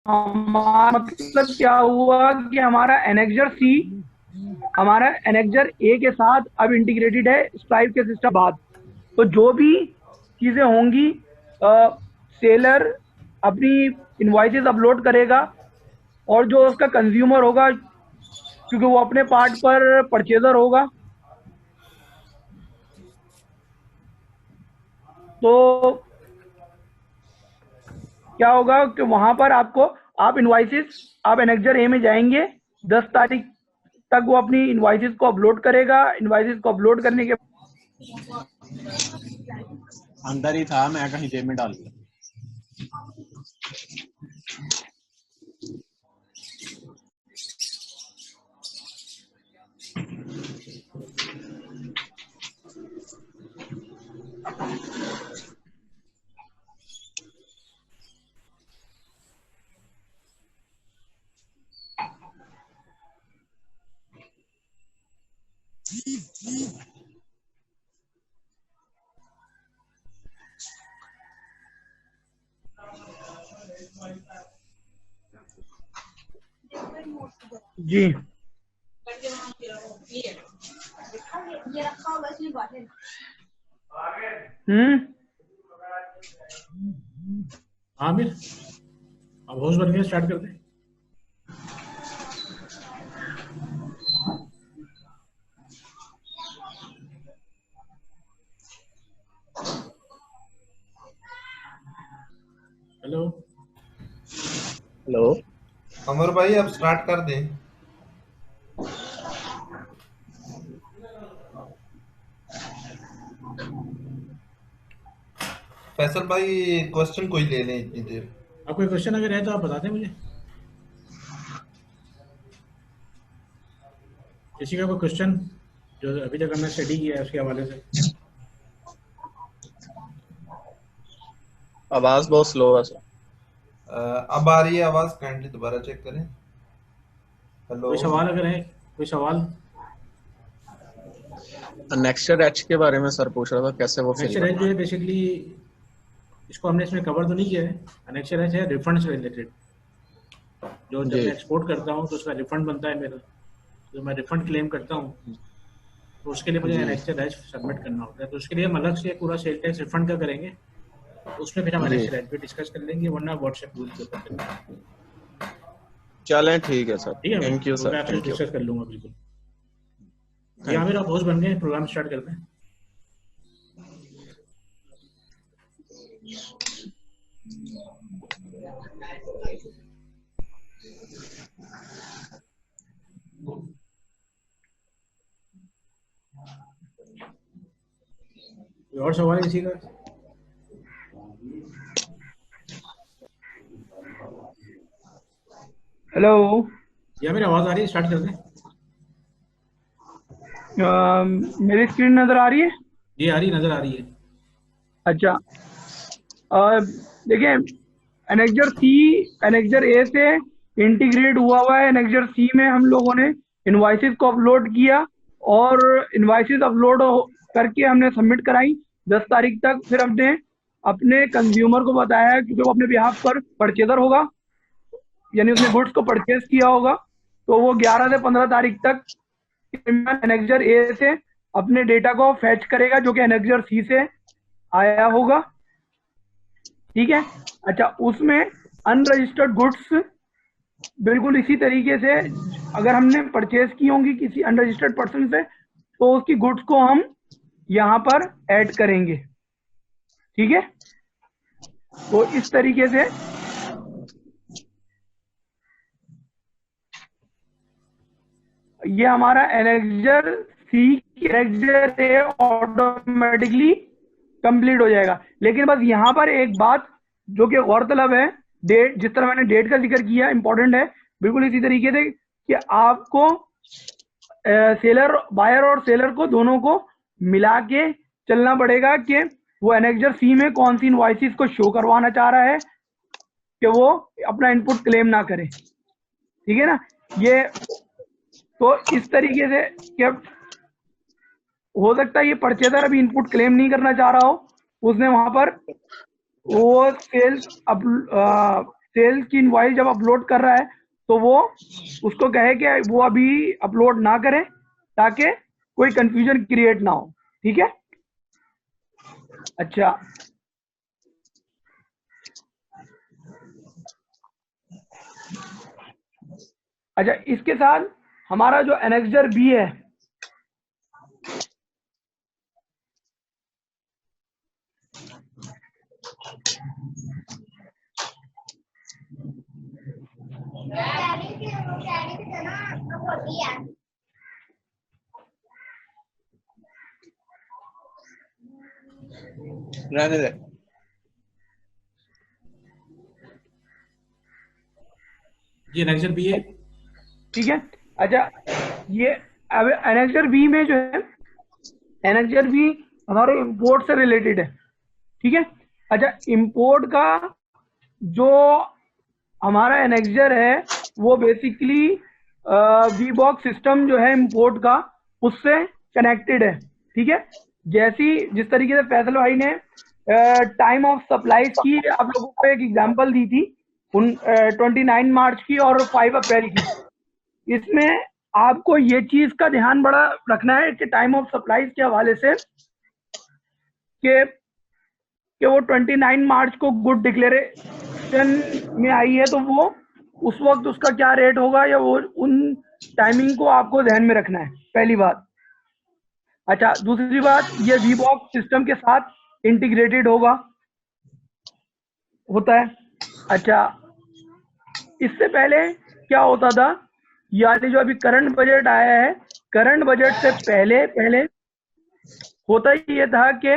हमारा मतलब क्या हुआ कि हमारा एनेक्जर ए के साथ अब इंटीग्रेटेड है स्ट्राइप के सिस्टम बाद। तो जो भी चीज़ें होंगी, सेलर अपनी इनवॉइसेस अपलोड करेगा और जो उसका कंज्यूमर होगा, क्योंकि वो अपने पार्ट पर परचेजर होगा, तो क्या होगा कि वहां पर आप इनवॉइसेस आप एनेक्जर ए में जाएंगे। 10 तारीख तक वो अपनी इनवॉइसेस को अपलोड करेगा। इनवॉइसेस को अपलोड करने के अंदर ही था, मैं कहीं जेब में डाल दिया। जी आमिर, अब होस्ट बन गया, स्टार्ट कर दे। हेलो हेलो अमर भाई, अब स्टार्ट कर दें। फैसल भाई, क्वेश्चन कोई ले लें इतनी देर। अब कोई क्वेश्चन अगर है तो आप बता दें मुझे। किसी का कोई क्वेश्चन जो अभी तक हमने स्टडी किया है उसके हवाले से। आवाज बहुत स्लो है सर। अब आ रही है आवाज? काइंडली दोबारा चेक करें। हेलो, कोई सवाल अगर है, कोई सवाल। नेक्स्टर एच के बारे में सर पूछ रहा था, कैसे वो फिल नेक्स्ट एज जो करना है है। बेसिकली, इसको हमने इसमें कवर तो नहीं किया है। नेक्स्ट एज है रिफंड से रिलेटेड। जो जब जी मैं एक्सपोर्ट करता हूँ तो उसका रिफंड बनता है मेरा, जो मैं रिफंड क्लेम करता हूँ तो उसके लिए मुझे जी एनेक्स्टर एज सबमिट करना होता है। तो उसके लिए हम अलग से पूरा सेल टैक्स रिफंड का करेंगे, उसमें फिर हम जी एनेक्स्टर एज पे डिस्कस कर लेंगे, वरना व्हाट्सएप ग्रुप के ऊपर करेंगे। चलें, ठीक है सर। ठीक है भाई, थैंक यू तो सर, मैं आपसे थैंक यू, डिस्कस कर लूंगा बिल्कुल। जी थैंक आमिर, यू। आप होस्ट बन गए, प्रोग्राम स्टार्ट करते हैं। कोई और सवाल है किसी का? हेलो, या मेरी आवाज आ रही है? स्टार्ट कर दें? मेरी स्क्रीन नज़र आ रही है? जी आ रही, नजर आ रही है। अच्छा, देखिए, एनेक्जर ए से इंटीग्रेट हुआ है। एनेक्जर सी में हम लोगों ने इनवाइसेस को अपलोड किया और इनवाइसेस अपलोड करके हमने सबमिट कराई 10 तारीख तक। फिर हमने अपने कंज्यूमर को बताया, क्योंकि वो अपने बिहाफ पर परचेजर होगा, यानी उसने गुड्स को परचेज किया होगा। तो वो 11 से 15 तारीख तक एनेक्जर ए से अपने डेटा को फैच करेगा, जो कि एनेक्जर सी से आया होगा। ठीक है। अच्छा, उसमें अनरजिस्टर्ड गुड्स बिल्कुल इसी तरीके से, अगर हमने परचेज की होंगी किसी अनरजिस्टर्ड पर्सन से, तो उसकी गुड्स को हम यहाँ पर ऐड करेंगे। ठीक है। तो इस तरीके से ये हमारा एनेक्जर सी एनेक्जर ए ऑटोमेटिकली कंप्लीट हो जाएगा। लेकिन बस यहाँ पर एक बात जो कि गौरतलब है, डेट, जिस तरह मैंने डेट का जिक्र किया, इंपॉर्टेंट है, बिल्कुल इसी तरीके से कि आपको सेलर, बायर और सेलर को दोनों को मिला के चलना पड़ेगा कि वो एनेक्जर सी में कौन सी इनवॉइसेस को शो करवाना चाह रहा है, कि वो अपना इनपुट क्लेम ना करे। ठीक है ना। ये तो इस तरीके से कि हो सकता है ये परचेजर अभी इनपुट क्लेम नहीं करना चाह रहा हो, उसने वहां पर वो सेल्स सेल्स की इनवॉइस जब अपलोड कर रहा है तो वो उसको कहे कि वो अभी अपलोड ना करे ताकि कोई कंफ्यूजन क्रिएट ना हो। ठीक है। अच्छा, अच्छा इसके साथ हमारा जो एनेक्सर बी है, रहने दे। ये एनेक्सर बी है। ठीक है। अच्छा, ये अब एनेक्सर बी में जो है, एनेक्सर बी हमारे इंपोर्ट से रिलेटेड है। ठीक है। अच्छा, इंपोर्ट का जो हमारा एनेक्सर है वो बेसिकली वी बॉक्स सिस्टम जो है इंपोर्ट का, उससे कनेक्टेड है। ठीक है। जिस तरीके से फैसल भाई ने टाइम ऑफ सप्लाईज की आप लोगों को एक एग्जांपल दी थी 29 मार्च की और 5 अप्रैल की, इसमें आपको ये चीज का ध्यान बड़ा रखना है कि टाइम ऑफ सप्लाईज के हवाले से कि वो 29 मार्च को गुड डिक्लेरेशन में आई है तो वो उस वक्त उसका क्या रेट होगा, या वो उन टाइमिंग को आपको ध्यान में रखना है, पहली बात। अच्छा, दूसरी बात, ये वीबॉक्स सिस्टम के साथ इंटीग्रेटेड होता है। अच्छा, इससे पहले क्या होता था, यानी जो अभी करंट बजट आया है, करंट बजट से पहले होता ही ये था कि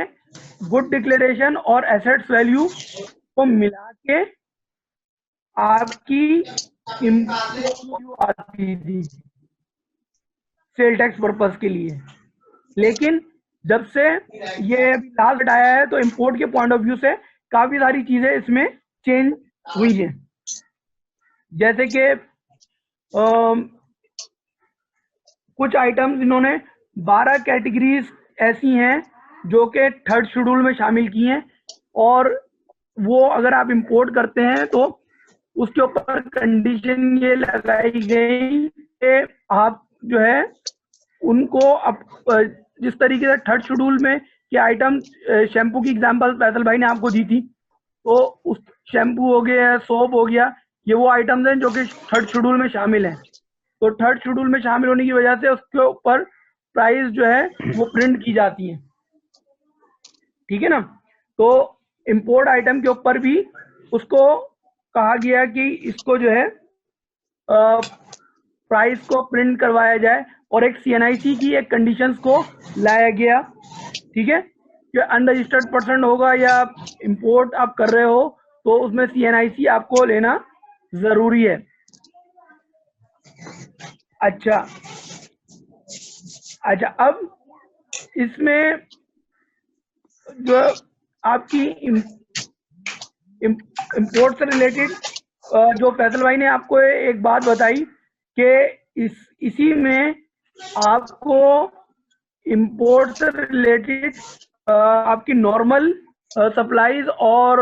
गुड डिक्लेरेशन और एसेट्स वैल्यू को मिला के आपकी इम्पोर्ट आती थी सेल टैक्स पर्पस के लिए। लेकिन जब से ये लास्ट आया है तो इंपोर्ट के पॉइंट ऑफ व्यू से काफी सारी चीजें इसमें चेंज हुई हैं। जैसे कि कुछ आइटम्स इन्होंने 12 कैटेगरीज ऐसी हैं जो कि थर्ड शेड्यूल में शामिल की हैं, और वो अगर आप इंपोर्ट करते हैं तो उसके ऊपर कंडीशन ये लगाई गई कि आप जो है उनको जिस तरीके से थर्ड शेड्यूल में के आइटम, शैम्पू की एग्जांपल फैसल भाई ने आपको दी थी, तो उस शैम्पू हो गया, सोप हो गया, ये वो आइटम्स हैं जो कि थर्ड शेड्यूल में शामिल हैं। तो थर्ड शेड्यूल में शामिल होने की वजह से उसके ऊपर प्राइस जो है वो प्रिंट की जाती है। ठीक है ना। तो इंपोर्ट आइटम के ऊपर भी उसको कहा गया कि इसको जो है प्राइस को प्रिंट करवाया जाए, और एक CNIC की एक कंडीशंस को लाया गया। ठीक है, कि अनरजिस्टर्ड पर्सन होगा या इंपोर्ट आप कर रहे हो तो उसमें CNIC आपको लेना जरूरी है। अच्छा, अब इसमें जो आपकी इंपोर्ट से रिलेटेड जो फैसल भाई ने आपको एक बात बताई कि इसी में आपको इंपोर्ट से रिलेटेड आपकी नॉर्मल सप्लाईज और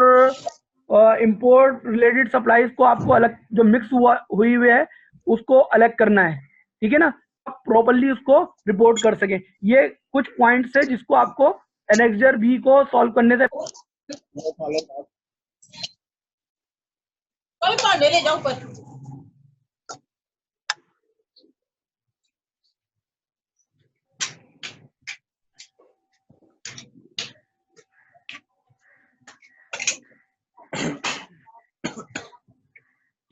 इंपोर्ट रिलेटेड सप्लाईज को आपको अलग, जो मिक्स हुई है उसको अलग करना है। ठीक है ना, आप प्रॉपर्ली उसको रिपोर्ट कर सके। ये कुछ पॉइंट्स है जिसको आपको एनेक्सर बी को सॉल्व करने से ले जाओ पर।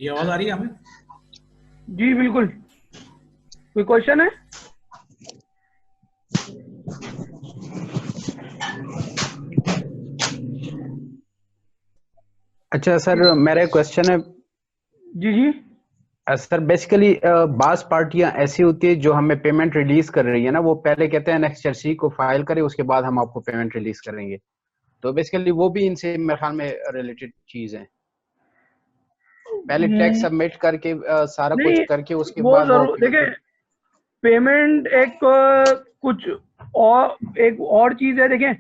ये आवाज आ रही है हमें? जी बिल्कुल। कोई क्वेश्चन है? अच्छा सर, मेरा क्वेश्चन है। जी जी सर, बेसिकली बास पार्टियां ऐसी होती है जो हमें पेमेंट रिलीज कर रही है ना, वो पहले कहते हैं एनेक्सर सी को फाइल करें, उसके बाद हम आपको पेमेंट रिलीज करेंगे। तो बेसिकली वो भी इनसे मेरे ख्याल में रिलेटेड चीज है। पहले टैक्स सबमिट करके सारा कुछ करके उसके वो बाद जरूर देखिए, पेमेंट एक और चीज है। देखें,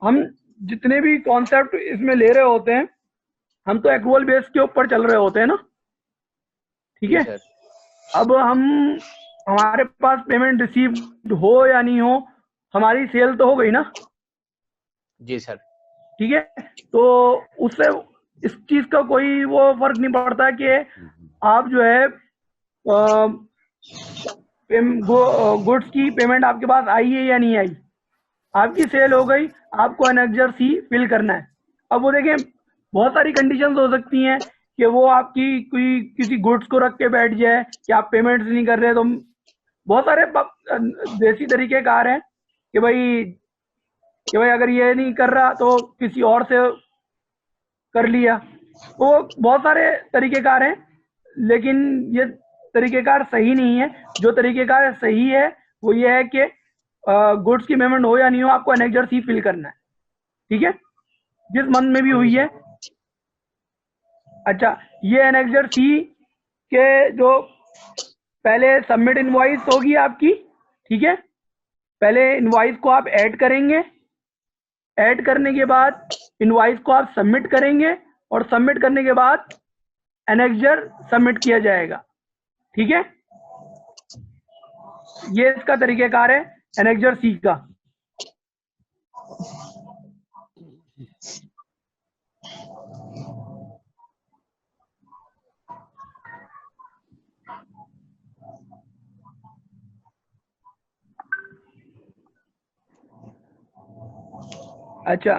हम जितने भी कॉन्सेप्ट इसमें ले रहे होते हैं हम तो एक्रूअल बेस के ऊपर चल रहे होते हैं ना, ठीक है। सर। अब हमारे पास पेमेंट रिसीव्ड हो या नहीं हो, हमारी सेल तो हो गई ना, जी सर। ठीक है। तो उससे इस चीज का कोई वो फर्क नहीं पड़ता कि आप जो है गुड्स की पेमेंट आपके पास आई है या नहीं आई, आपकी सेल हो गई, आपको एनेक्जर सी फिल करना है। अब वो देखें, बहुत सारी कंडीशंस हो सकती हैं कि वो आपकी कोई किसी गुड्स को रख के बैठ जाए कि आप पेमेंट्स नहीं कर रहे, तो बहुत सारे देसी तरीके कार हैं कि भाई अगर ये नहीं कर रहा तो किसी और से कर लिया। वो बहुत सारे तरीकेकार हैं, लेकिन ये तरीकेकार सही नहीं है। जो तरीकेकार सही है वो ये है कि गुड्स की पेमेंट हो या नहीं हो, आपको एनेक्जर सी फिल करना है, ठीक है, जिस मंथ में भी हुई है। अच्छा, ये एनेक्जर सी के जो पहले सबमिट इनवॉइस होगी आपकी, ठीक है। पहले इनवॉइस को आप ऐड करेंगे, ऐड करने के बाद इनवॉइस को आप सबमिट करेंगे, और सबमिट करने के बाद एनेक्जर सबमिट किया जाएगा, ठीक है। ये इसका तरीकेकार है एनेक्जर सी का। अच्छा,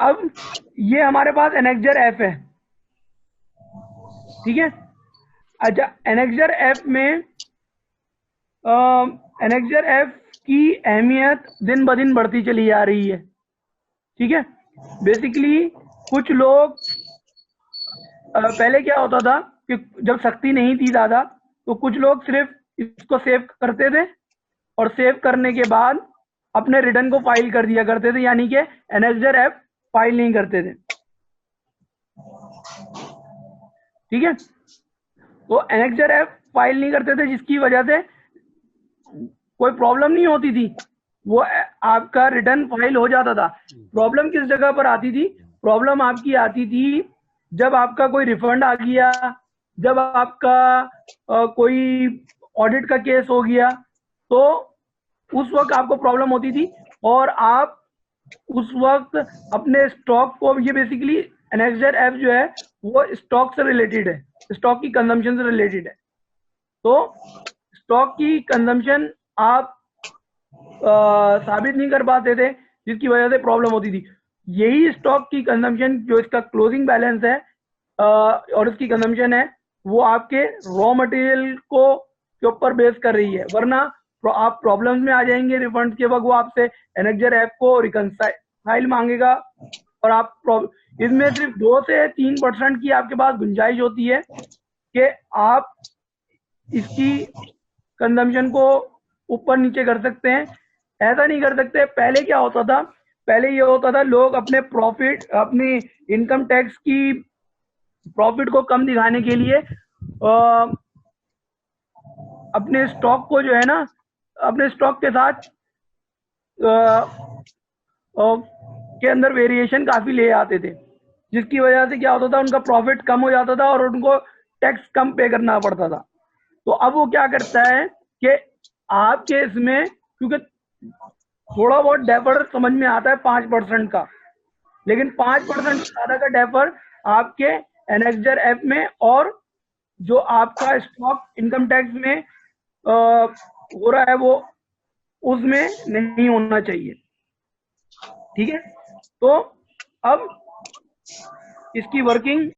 अब ये हमारे पास एनेक्जर एफ है, ठीक है। अच्छा, एनेक्जर एफ में एनेक्जर एफ की अहमियत दिन ब दिन बढ़ती चली जा रही है, ठीक है। बेसिकली कुछ लोग पहले क्या होता था कि जब सख्ती नहीं थी ज़्यादा, तो कुछ लोग सिर्फ इसको सेव करते थे और सेव करने के बाद अपने रिटर्न को फाइल कर दिया करते थे, यानी कि एनेक्जर एफ फाइल नहीं करते थे, ठीक है। तो एनेक्जर एफ फाइल नहीं करते थे, जिसकी वजह से कोई प्रॉब्लम नहीं होती थी, वो आपका रिटर्न फाइल हो जाता था। प्रॉब्लम किस जगह पर आती थी? प्रॉब्लम आपकी आती थी जब आपका कोई रिफंड आ गया, जब आपका कोई ऑडिट का केस हो गया, तो उस वक्त आपको प्रॉब्लम होती थी, और आप उस वक्त अपने स्टॉक को, ये बेसिकली एनेक्जर एफ जो है वो स्टॉक से रिलेटेड है, स्टॉक की कंजम्पशन से रिलेटेड है। तो स्टॉक की कंजम्पशन आप साबित नहीं कर पाते थे, जिसकी वजह से प्रॉब्लम होती थी। यही स्टॉक की कंजम्पशन, जो इसका क्लोजिंग बैलेंस है और इसकी कंजम्पशन है, वो आपके रॉ मटेरियल को के ऊपर बेस कर रही है, वरना आप प्रॉब्लम्स में आ जाएंगे रिफंड के वक्त। वो आपसे एनेक्जर एफ को रिकंसाइल मांगेगा, और आप इसमें सिर्फ 2 से 3% की आपके पास गुंजाइश होती है कि आप इसकी कंजम्पशन को ऊपर नीचे कर सकते हैं। ऐसा नहीं कर सकते। पहले क्या होता था? पहले ये होता था, लोग अपने प्रॉफिट, अपनी इनकम टैक्स की प्रॉफिट को कम दिखाने के लिए अपने स्टॉक को जो है ना, अपने स्टॉक के साथ के अंदर वेरिएशन काफी ले आते थे, जिसकी वजह से क्या होता था, उनका प्रॉफिट कम हो जाता था और उनको टैक्स कम पे करना पड़ता था। तो अब वो क्या करता है कि आपके इसमें, क्योंकि थोड़ा बहुत डेफर समझ में आता है 5% का, लेकिन 5% ज्यादा का डेफर आपके एनेक्जर एफ में और जो आपका स्टॉक इनकम टैक्स में हो रहा है, वो उसमें नहीं होना चाहिए, ठीक है। तो अब इसकी वर्किंग